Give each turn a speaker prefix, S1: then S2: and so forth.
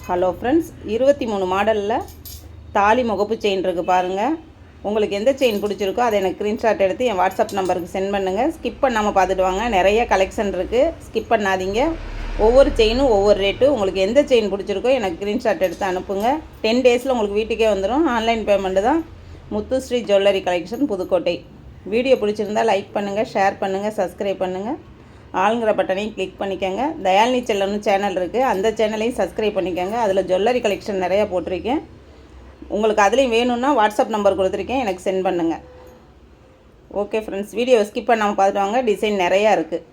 S1: Hello friends, 23 மாடலில் தாலி முகப்பு செயின் இருக்குது பாருங்கள். உங்களுக்கு எந்த செயின் பிடிச்சிருக்கோ அதை எனக்கு ஸ்க்ரீன்ஷாட் எடுத்து என் வாட்ஸ்அப் நம்பருக்கு சென்ட் பண்ணுங்கள். ஸ்கிப் பண்ணாமல் பார்த்துட்டு வாங்க. நிறைய கலெக்ஷன் இருக்குது, ஸ்கிப் பண்ணாதீங்க. ஒவ்வொரு செயினும் ஒவ்வொரு ரேட்டு. உங்களுக்கு எந்த செயின் பிடிச்சிருக்கோ எனக்கு ஸ்க்ரீன்ஷாட் எடுத்து அனுப்புங்க. 10 டேஸில் உங்களுக்கு வீட்டுக்கே வந்துடும். ஆன்லைன் பேமெண்ட்டு தான். Muthusri jewellery collection, Pudukkottai. Video பிடிச்சிருந்தால் லைக் பண்ணுங்கள், ஷேர் பண்ணுங்கள், சப்ஸ்கிரைப் பண்ணுங்கள். ஆளுங்கிற பட்டனையும் கிளிக் பண்ணிக்கோங்க. தயாலினி செல்லம்னு சேனல் இருக்குது, அந்த சேனலையும் சப்ஸ்கிரைப் பண்ணிக்கோங்க. அதில் ஜுவல்லரி கலெக்ஷன் நிறையா போட்டிருக்கேன். உங்களுக்கு அதுலேயும் வேணும்னா வாட்ஸ்அப் நம்பர் கொடுத்துருக்கேன், எனக்கு சென்ட் பண்ணுங்கள். ஓகே ஃப்ரெண்ட்ஸ், வீடியோவை ஸ்கிப் பண்ணாமல் பார்த்துட்டு வாங்க. டிசைன் நிறையா இருக்குது.